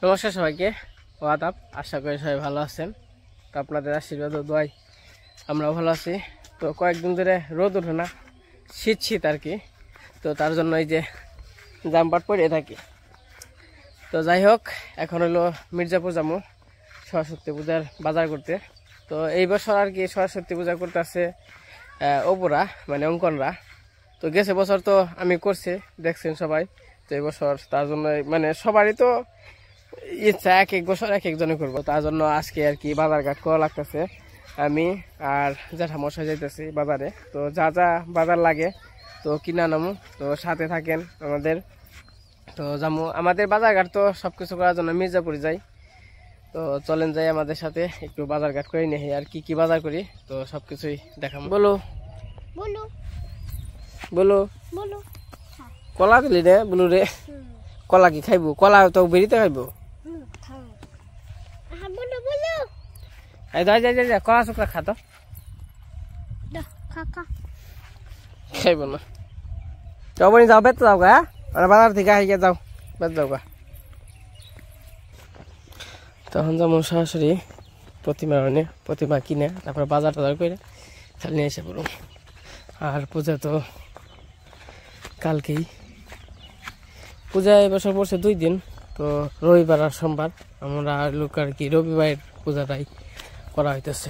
নমস্কার সবাইকে, আদাব। আশা করি সবাই ভালো আছেন। তো আপনাদের আশীর্বাদ ও দোয়ায় আমরাও ভালো আছি। তো কয়েকদিন ধরে রোদ ওঠে না, শীত আর কি। তো তার জন্য এই যে জামপাট পরে থাকি। তো যাই হোক, এখন হলো মির্জাপুর যাবো সরস্বতী পূজার বাজার করতে। তো এই বছর আর কি সরস্বতী পূজা করতে আসছে অপুরা, মানে অঙ্কনরা। তো গেছে বছর তো আমি করছি, দেখছেন সবাই। তো এই বছর তার জন্য মানে সবারই তো ইচ্ছা এক এক বছর এক একজনে করবো। তার জন্য আজকে আর কি বাজার ঘাট করা লাগতেছে। আমি আর জ্যাঠামশাই যাইতেছি বাজারে। তো যা যা বাজার লাগে তো কিনা নামু, তো সাথে থাকেন আমাদের। তো যাবো আমাদের বাজার ঘাট তো সবকিছু করার জন্য মির্জাপুরে যাই। তো চলেন যাই আমাদের সাথে, একটু বাজার ঘাট করে নিই আর কি কি বাজার করি। তো সবকিছুই দেখাবো। বলো বলো বলো বলো। কলা দিলি রে বলু রে, কলা কি খাইবো? কলা তো বেরিতে খাইবো। কলা শুকনা খাতো খাইব না। চবনি যাও, বেত যাও গা, বাজার থেকে আইকে যাও, বেত যাও গা। তখন যেমন সরাসরি প্রতিমা কিনে তারপরে বাজার টাজার করে খালি নিয়ে এসে পড়ো। আর পূজা তো কালকেই। পূজা এবছর পড়ছে 2 দিন, তো রবিবার আর সোমবার। আমরা লোক আর কি রবিবারের পূজাটাই করা হইতেছে।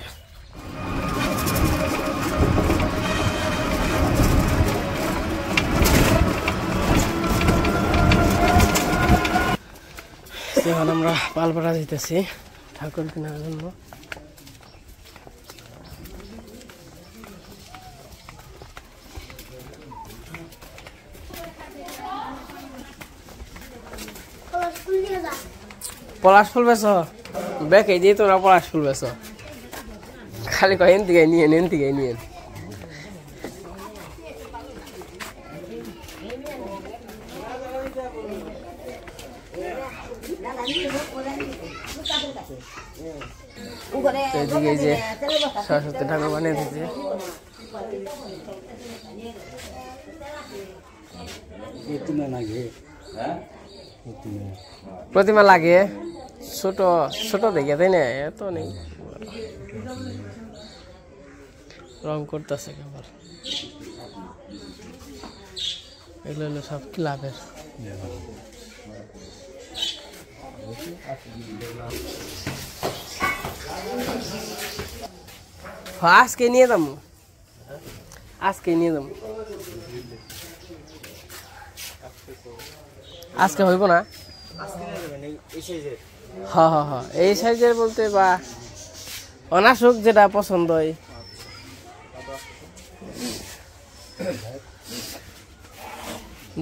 এখন আমরা পালপাড়া দিতেছি ঠাকুর কেনার জন্য। পলাশ ফুল বেছ বেকে দিয়ে তোমরা পলাশ ফুল বেছ, খালি কয় এন থেকে নিয়ে এন থেকে নিয়ে। এদিকে যে সরস্বতী ঠাকুর বানিয়ে দিচ্ছে। প্রতিমা লাগে ছোট ছোট দেখে, তাই না? এত নেই, রং করতেছে কেবল। এগুলো হলো সব ক্লাবের। আজকে নিয়ে যাবো, আজকে নিয়ে যাবো। আজকে হইব না? হ্যাঁ হ্যাঁ হ্যাঁ, এই সাইজের বলতে বা অনাসুক যেটা পছন্দ হয়।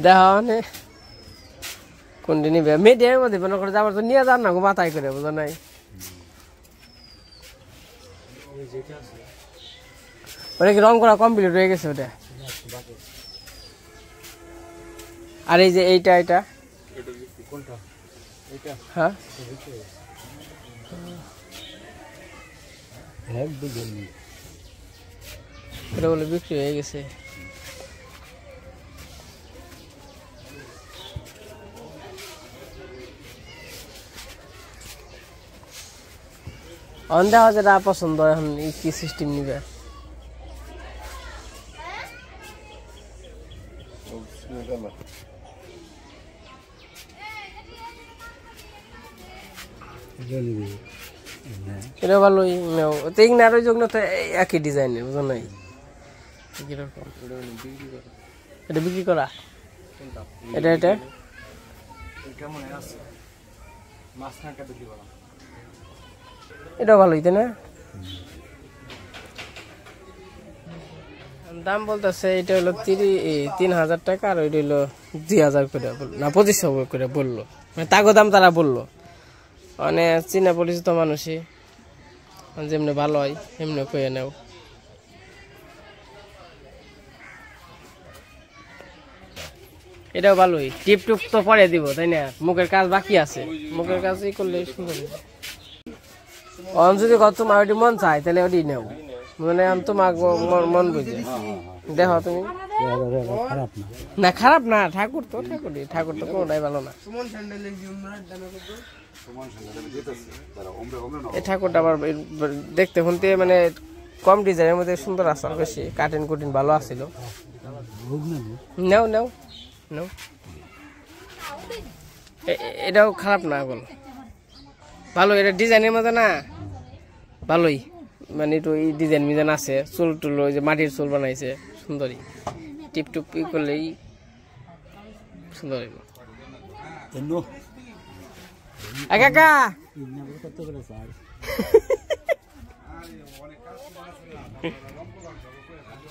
দেখে কোনটি নিবে, মিডিয়ামের মধ্যে মনে করে যাবার তো নিয়ে যান না গো, মাথায় করে বোঝা নাই। ওটা কি রং করা কমপ্লিট হয়ে গেছে ওটা? আর এই যে এইটা এটা হ্যাঁ এটা বলে বিক্রি হয়ে গেছে। দেখা যেটা পছন্দ, এখন কি সিস্টেম নিবে। এটা ভালোই আরো যোগ না, তো একই ডিজাইনের বুঝো নাই। এটা বিক্রি করা, এটা এটা এটাও ভালোই, তাই না? দাম বলতেছে এটা হলো 3,000 টাকা, আর ওইটা হলো 2,000 করে না 2500 করে বললো, মানে তাগো দাম তারা বললো। মানে চীনা পরিচিত মানুষই, যেমনি ভালো হয় এমনি কয়ে নেও। এটাও ভালোই, টিপ টুপ তো পরে দিব, তাই না? মুখের কাজ বাকি আছে, মুখের কাজই করলে সুন্দর। যদি তোমার ওটি মন চায় তাহলে ওটি নেও, মানে আমি তো মন বুঝে দেখো তুমি না খারাপ না ঠাকুর তো কোনোটাই ভালো না এই ঠাকুরটা আবার দেখতে শুনতে মানে কম ডিজাইনের মধ্যে সুন্দর আসল বেশি কাটিন কুটিন ভালো আসছিল নাও নাও নাও এটাও খারাপ না এখন ভালো এটা ডিজাইনের মধ্যে না ভালোই মানে একটু এই ডিজাইন মিজাইন আছে চুল টুল ওই যে মাটির চুল বানাইছে সুন্দরী টিপ টুপ করলেই সুন্দর কাকা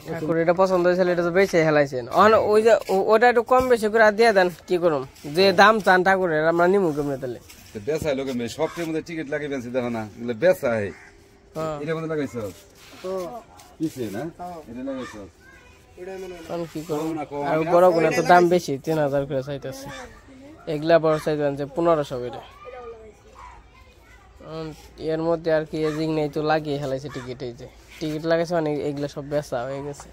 ঠাকুর এটা পছন্দ হয়েছিল এটা তো বেঁচে হেলাইছেন ওই যে ওটা একটু কম বেশি করে দিয়ে দেন কি করুম যে দাম চান ঠাকুরের আমরা নিমু কেমনে তাহলে বেচা লোকে সবটির মধ্যে টিকিট লাগিয়ে বেঁচে দেখো না এগুলো বেচা হয় এটা মধ্যে লাগাইছ পিছে না এটা লাগাইছ কি করুম আর বড় গুলো তো দাম বেশি 3000 করে চাইতেছে এগুলা বড় চাইতেন যে 1500 করে এর মধ্যে আর কি এজিং নেই তো লাগিয়ে হেলাইছে টিকিট এই যে টিকিট লাগাইছে মানে এগুলা সব বেচা হয়ে গেছে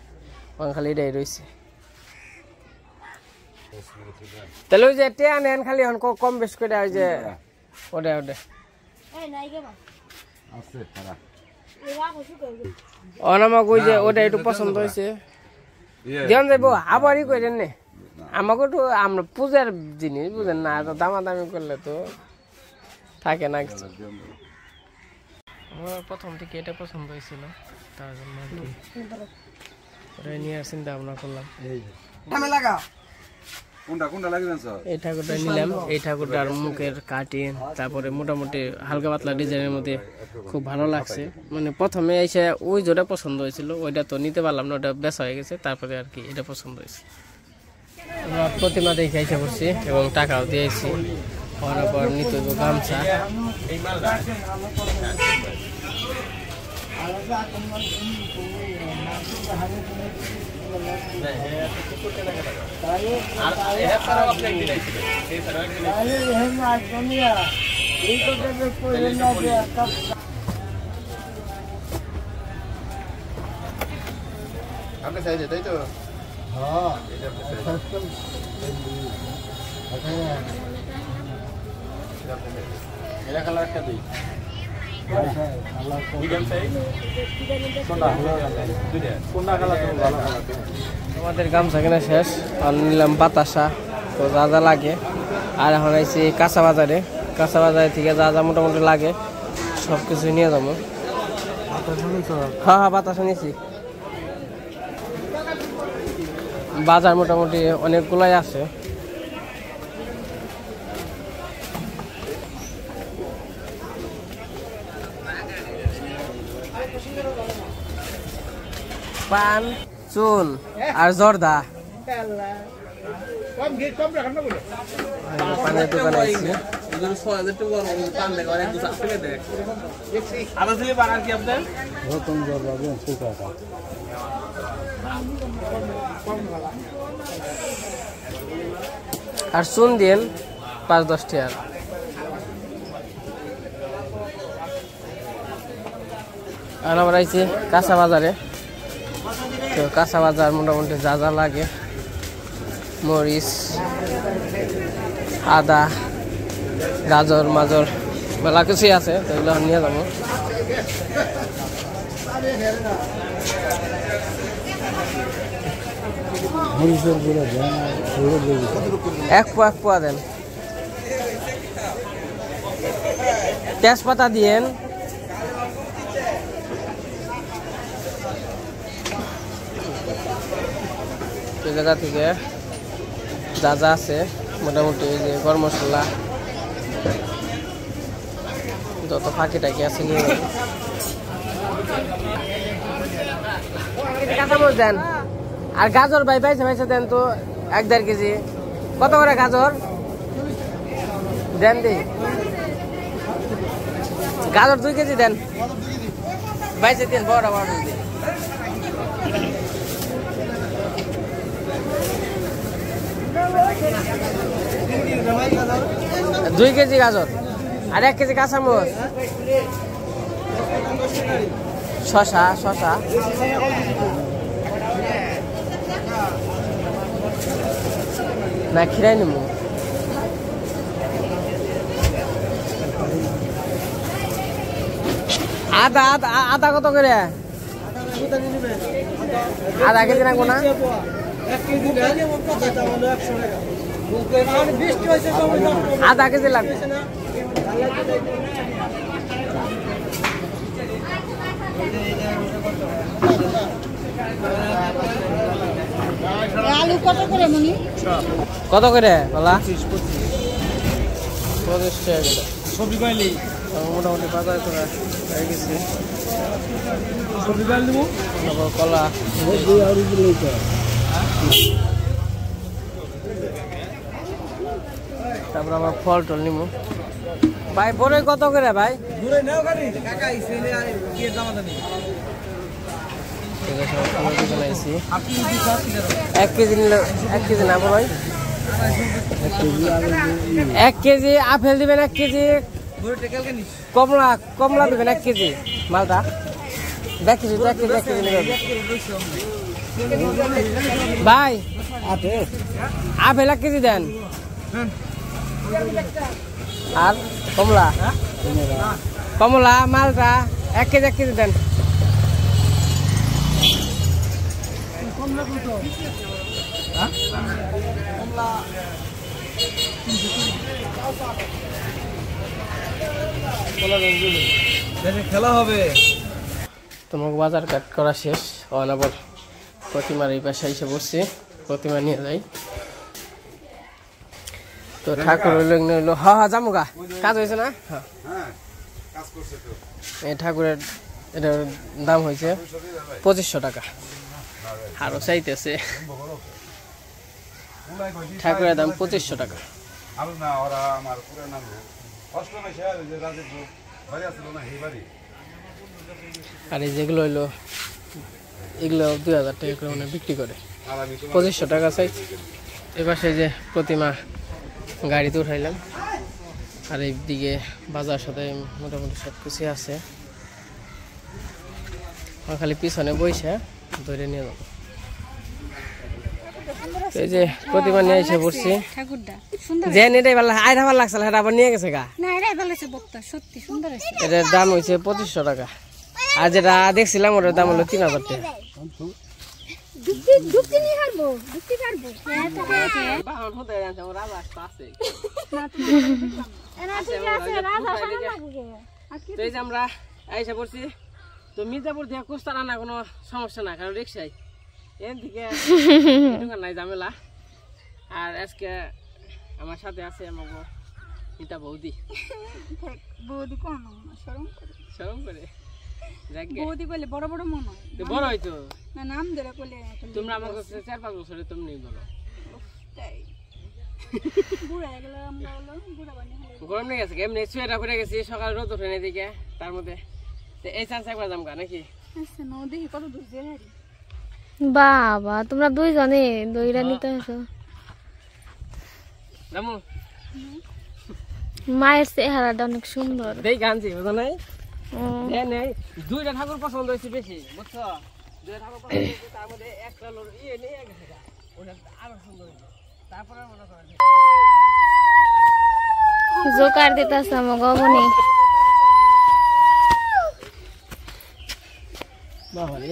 খালি এটাই রয়েছে তাহলে ওই যে টেয়া নেন খালি কম বেশ করে ওই যে ওটা অনামাক ওই যে ওটা একটু পছন্দ হয়েছে দেন যাইব আবারই করে নে আমাকে তো আমরা পূজার জিনিস বুঝেন না এত দামাদামি করলে তো থাকে না কিছু আমার প্রথম থেকে এটা পছন্দ হয়েছিল তার জন্য নিয়ে চিন্তা ভাবনা করলাম এই ঠাকুরটা নিলাম এই ঠাকুরটার মুখের কাটিং তারপরে মোটামুটি হালকা পাতলা ডিজাইনের মধ্যে খুব ভালো লাগছে মানে প্রথমে এসে ওই যেটা পছন্দ হয়েছিল ওইটা তো নিতে পারলাম না ওটা বেচা হয়ে গেছে তারপরে আর কি এটা পছন্দ হয়েছে আমরা প্রতিমা দেখে এসে করছি এবং টাকাও দিয়েছি হওয়ার পর নিতে গামছা আপনি চাইছে তাই তো এটা কালার একটা দিই আমাদের গামছা কেনা শেষ আর নিলাম বাতাসা তো যা যা লাগে আর এখন আইছি কাঁচা বাজারে থেকে যা যা মোটামুটি লাগে সব কিছু নিয়ে যাবো হ্যাঁ বাতাসা নিয়েছি বাজার মোটামুটি অনেকগুলাই আছে পান চুন আর জর্দা পানের দোকানে আছি আর চুন দিন 5-10 টাকা আর আমরা আইছি কাঁচা বাজারে তো কাঁচা বাজার মোটামুটি যা যা লাগে মরিচ আদা গাজর মাজর মেলা কিছুই আছে তো এগুলো নিয়ে যাবো এক পোয়া দেন তেজপাতা দিয়েন এই জায়গা থেকে যা যা আছে মোটামুটি এই যে গরম মশলা যত ফাঁকি টাকি আছে নিয়ে কাঁচামরিচ দেন আর গাজর ভাই পাইছে দেন তো 1-1.5 কেজি কত করে গাজর দেন দি গাজর 2 কেজি দেন বাইছে দেন বড় বড় 2 কেজি গাজর আর 1 কেজি কাঁচামরিচ শশা শশা না খিরাই নেব আদা আদা আদা কত করে আধা কেজি রাখবো না আধা কেজি লাগবে আলু কত করে মনি কত করে বলা 25 টাকা সবজি পাইলি মোটামুটি বাজার করে হয়ে গেছে সবজি পাইল দিব তারপর কলা তারপর আবার ফল টল নিবো ভাই বড় কত করে ভাই দূরে নাও গাড়ি কাকা ইসেলে আর কি দাম জানি ঠিক আছে আমরা দোকানে আইছি আপনি কি চাচ্ছি 1 কেজি নিলে 1 কেজি না ভাই 1 কেজি আপেল দিবেন 1 কেজি দূরে টেকাল কেন কমলা কমলা দিবেন 1 কেজি মালটা 1 কেজি 1 কেজি নেবেন ভাই আপেল 1 কেজি দেন আর কমলা কমলা মালটা 1 কেজি দেন কমলা কত হ্যাঁ কমলা খেলা হবে তোমাকে বাজার কাট করা শেষ অনাবর প্রতিমার এই পাশে এসে বসছি প্রতিমা নিয়ে যাই তো ঠাকুর হইলো হ্যাঁ জামুগা কাজ হয়েছে না হ্যাঁ এই ঠাকুরের এটার দাম হয়েছে 2500 টাকা আরো চাইতেছে ঠাকুরের দাম 2500 টাকা আর এই যেগুলো হইলো এগুলো 2000 টাকা করে মানে বিক্রি করে 2500 টাকা চাই এবার সেই যে প্রতিমা গাড়িতে উঠাইলাম আর এইদিকে বাজার সাথে মোটামুটি সব কিছু আছে খালি পিছনে বইসা ধরে নিয়ে যাবো এই যে প্রতিমা নিয়ে এসে পড়ছি যে এটাই ভালো আইটা ভালো লাগছে এটা আবার নিয়ে গেছে গা এটার দাম হয়েছে 2500 টাকা আর যেটা দেখছিলাম ওটার দাম হলো 3000 টাকা আমরা আইসা পড়ছি তো মির্জাপুর থেকে কুস্তার আনা কোনো সমস্যা না কারণ রিক্সায় এর থেকে নাই ঝামেলা আর আজকে আমার সাথে আছে আমার মিতা বৌদি বৌদি কোন শরম করে বৌদি বলে বড় বড় মন তো বড় হয়তো না নাম ধরে বলে তোমরা আমার কাছে 4-5 বছরে তুমি বলো তাই বুড়া গেল আমরা বলো বুড়া বানি হলো গরম নেই গেছে এমনি সোয়েটার পরে গেছি সকাল রোদ ওঠে না দিকে তার মধ্যে এই চান্স একবার যাম গা নাকি আচ্ছা নাও দেখি কত দূর যায় হারি বাবা তোমরা দুইজনে দইরা নিতে আসো রামু মায়ের চেহারাটা অনেক সুন্দর দেই গানছি বুঝো নাই নেই দুইটা ঠাকুর পছন্দ হয়েছে বেশি বুঝছো দুইটা ঠাকুর পছন্দ হয়েছে তার মধ্যে একটা লোক ইয়ে নিয়ে গেছে ওটা আরো সুন্দর হয়েছে তারপরে মনে করেন জোকার দিতেছে আমার গবনি বাবারে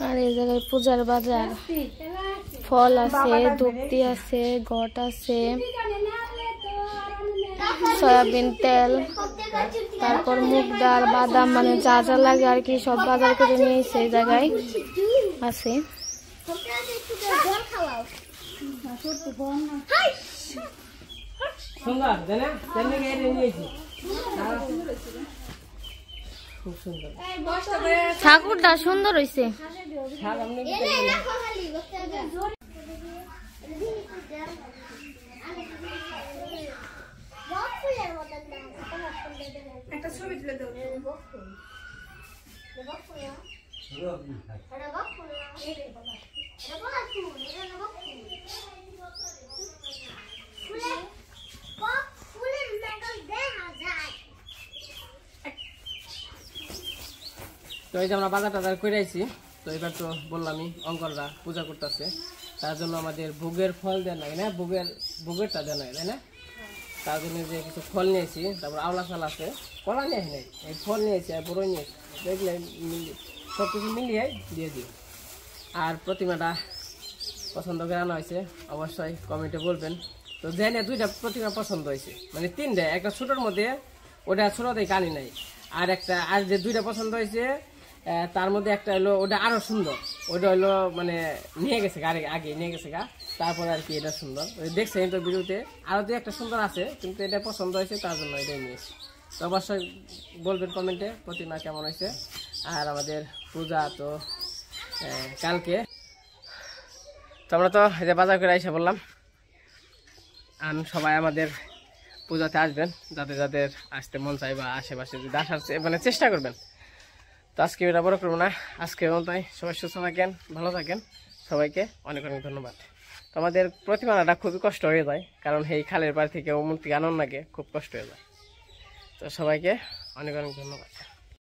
আর এই জায়গায় পূজার বাজার ফল আছে ধূপতি আছে ঘট আছে সয়াবিন তেল তারপর মুগ ডাল বাদাম মানে যা যা লাগে আর কি সব বাজার করে নিয়ে এসে এই জায়গায় আছে সুন্দর জানা তেল নিয়ে নিয়েছি খুব সুন্দর। ঠাকুরটা সুন্দর হইছে। শাল আমনে একটা ছবি তুলে দাও। তো এই যে আমরা বাজার টাজার করে আইছি। তো এবার তো বললামই অঙ্কররা পূজা করতেছে, তার জন্য আমাদের ভোগের ফল দেওয়া নাই না, ভোগেরটা দেওয়া নাই, তাই না? তার জন্য যে কিছু ফল নিয়েছি, তারপর আওলা চাল আছে, কলা নিয়ে আসি নাই, এই ফল নিয়েছি আর বড়ই নিয়েছি, দেখলে সব কিছু মিলিয়ে দিয়ে দিই। আর প্রতিমাটা পছন্দ করে আনা হয়েছে, অবশ্যই কমেন্টে বলবেন। তো জেনে 2টা প্রতিমা পছন্দ হয়েছে, মানে 3টে, একটা ছোটোর মধ্যে, ওটা ছোটোতে কানি নাই, আর একটা আর যে 2টা পছন্দ হয়েছে তার মধ্যে একটা হলো ওটা আরো সুন্দর, ওটা হলো মানে নিয়ে গেছে আগে নিয়ে গেছে গা, তারপরে আর কি এটা সুন্দর দেখছে কিন্তু ভিডিওতে। আরো 2-1টা সুন্দর আছে, কিন্তু এটা পছন্দ হয়েছে তার জন্য এটাই নিয়েছি। তো অবশ্যই বলবেন কমেন্টে প্রতিমা কেমন হয়েছে। আর আমাদের পূজা তো কালকে, তো আমরা তো এই যে বাজার করে এসে বললাম, আর সবাই আমাদের পূজাতে আসবেন, যাদের আসতে মন চাই বা আশেপাশে যদি আসার মানে চেষ্টা করবেন। তো আজকে এটা বড় করবো না, আজকে তাই সবাই সুস্থ থাকেন, ভালো থাকেন, সবাইকে অনেক অনেক ধন্যবাদ। তো আমাদের প্রতিমাটা খুবই কষ্ট হয়ে যায়, কারণ এই খালের পাড় থেকে ও মূর্তি আনন্দ লাগে, খুব কষ্ট হয়ে যায়। তো সবাইকে অনেক অনেক ধন্যবাদ।